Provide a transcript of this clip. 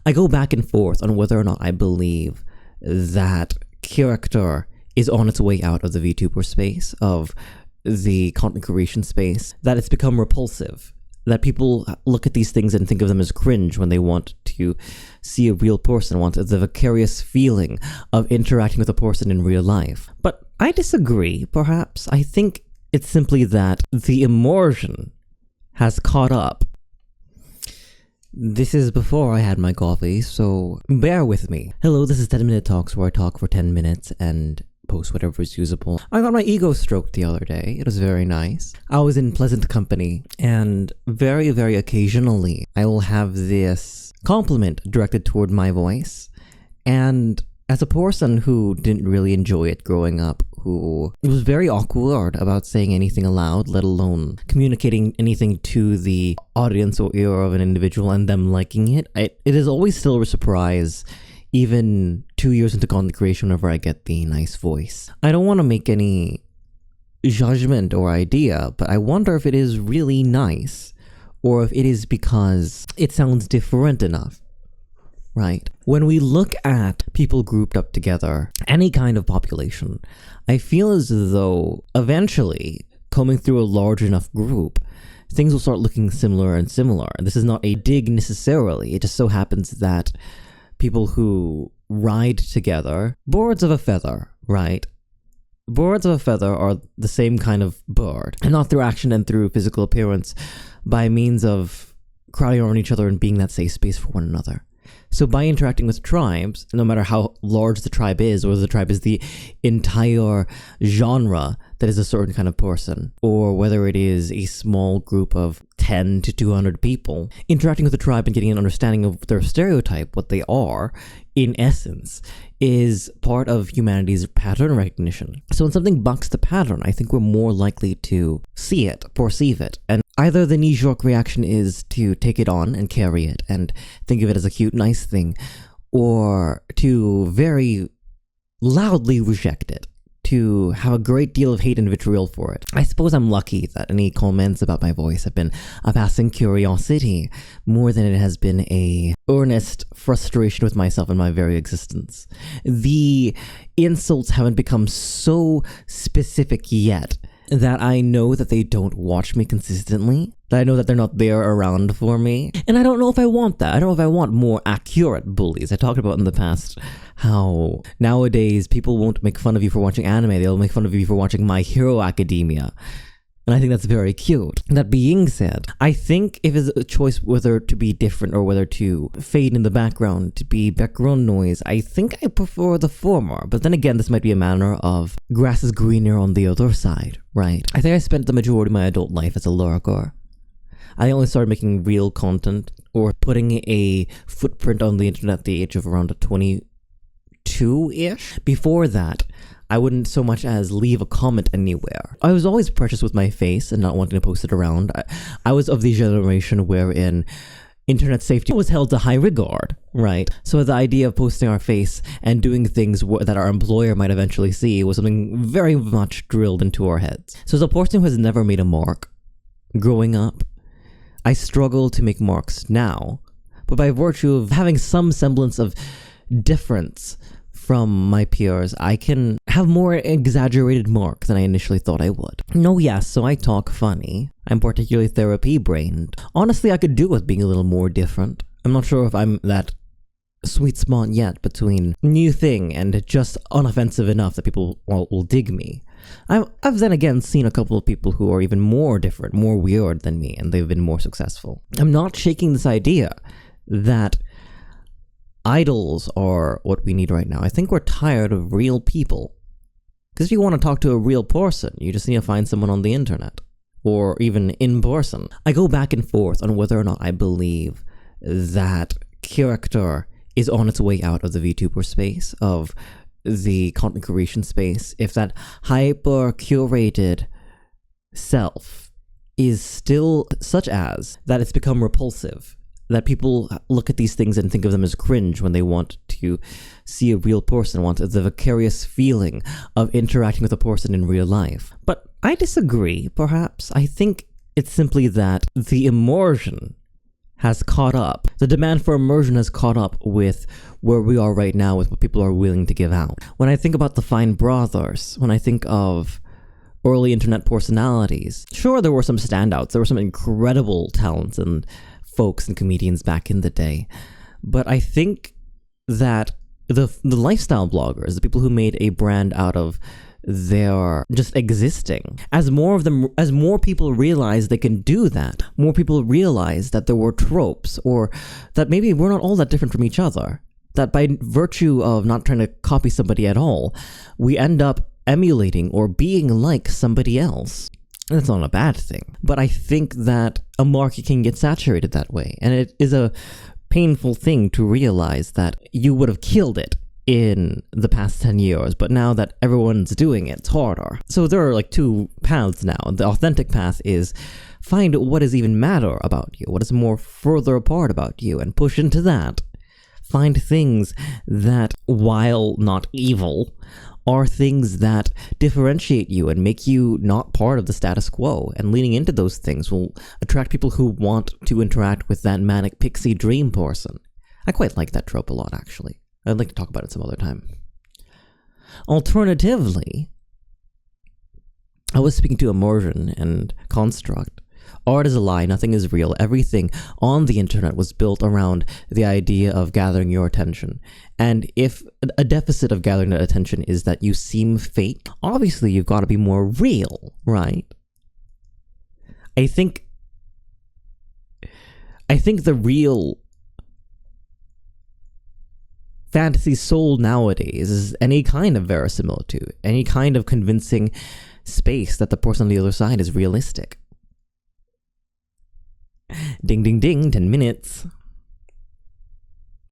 I go back and forth on whether or not I believe that character is on its way out of the VTuber space, of the content creation space, that it's become repulsive, that people look at these things and think of them as cringe when they want to see a real person, want the vicarious feeling of interacting with a person in real life. But I disagree, perhaps. I think it's simply that the immersion has caught up. This is before I had my coffee, so bear with me. Hello, this is 10-Minute Talks, where I talk for 10 minutes and post whatever is usable. I got my ego stroked the other day. It was very nice. I was in pleasant company, and very, very occasionally, I will have this compliment directed toward my voice. And as a person who didn't really enjoy it growing up, who was very awkward about saying anything aloud, let alone communicating anything to the audience or ear of an individual and them liking it, it is always still a surprise, even 2 years into content creation, whenever I get the nice voice. I don't want to make any judgment or idea, but I wonder if it is really nice, or if it is because it sounds different enough. Right. When we look at people grouped up together, any kind of population, I feel as though eventually, combing through a large enough group, things will start looking similar and similar. And this is not a dig necessarily. It just so happens that people who ride together, birds of a feather, right? Birds of a feather are the same kind of bird, and not through action and through physical appearance, by means of crowding around each other and being that safe space for one another. So by interacting with tribes, no matter how large the tribe is, or the tribe is the entire genre that is a certain kind of person, or whether it is a small group of 10 to 200 people, interacting with the tribe and getting an understanding of their stereotype, what they are, in essence, is part of humanity's pattern recognition. So when something bucks the pattern, I think we're more likely to see it, perceive it, and either the knee-jerk reaction is to take it on and carry it and think of it as a cute, nice thing, or to very loudly reject it, to have a great deal of hate and vitriol for it. I suppose I'm lucky that any comments about my voice have been a passing curiosity more than it has been a earnest frustration with myself and my very existence. The insults haven't become so specific yet that I know that they don't watch me consistently, that I know that they're not there around for me, and I don't know if I want that. I don't know if I want more accurate bullies. I talked about in the past how nowadays people won't make fun of you for watching anime, they'll make fun of you for watching My Hero Academia. And I think that's very cute. That being said, I think if it's a choice whether to be different or whether to fade in the background, to be background noise, I think I prefer the former. But then again, this might be a matter of grass is greener on the other side, right? I think I spent the majority of my adult life as a lurker. I only started making real content or putting a footprint on the internet at the age of around 22-ish. Before that, I wouldn't so much as leave a comment anywhere. I was always precious with my face and not wanting to post it around. I was of the generation wherein internet safety was held to high regard, right? So the idea of posting our face and doing things that our employer might eventually see was something very much drilled into our heads. So as a person who has never made a mark growing up, I struggle to make marks now, but by virtue of having some semblance of difference from my peers, I can have more exaggerated marks than I initially thought I would. No, yes, so I talk funny. I'm particularly therapy-brained. Honestly, I could do with being a little more different. I'm not sure if I'm that sweet spot yet between new thing and just unoffensive enough that people will dig me. I've then again seen a couple of people who are even more different, more weird than me, and they've been more successful. I'm not shaking this idea that idols are what we need right now. I think we're tired of real people. Because if you want to talk to a real person, you just need to find someone on the internet. Or even in person. I go back and forth on whether or not I believe that character is on its way out of the VTuber space, of the content creation space. If that hyper-curated self is still such as that it's become repulsive, that people look at these things and think of them as cringe when they want to see a real person, want the vicarious feeling of interacting with a person in real life. But I disagree, perhaps. I think it's simply that the immersion has caught up. The demand for immersion has caught up with where we are right now with what people are willing to give out. When I think about the Fine Brothers, when I think of early internet personalities, sure, there were some standouts. There were some incredible talents and folks and comedians back in the day. But I think that the lifestyle bloggers, the people who made a brand out of their just existing, as more people realize they can do that, more people realize that there were tropes, or that maybe we're not all that different from each other, that by virtue of not trying to copy somebody at all, we end up emulating or being like somebody else. That's not a bad thing, but I think that a market can get saturated that way, and it is a painful thing to realize that you would have killed it in the past 10 years, but now that everyone's doing it, it's harder. So there are like two paths now. The authentic path is find what does even matter about you, what is more further apart about you, and push into that. Find things that, while not evil, are things that differentiate you and make you not part of the status quo, and leaning into those things will attract people who want to interact with that manic pixie dream person. I quite like that trope a lot, actually. I'd like to talk about it some other time. Alternatively, I was speaking to immersion and construct. Art is a lie, nothing is real. Everything on the internet was built around the idea of gathering your attention. And if a deficit of gathering that attention is that you seem fake, obviously you've got to be more real, right? I think the real fantasy sold nowadays is any kind of verisimilitude, any kind of convincing space that the person on the other side is realistic. Ding, ding, ding, 10 minutes.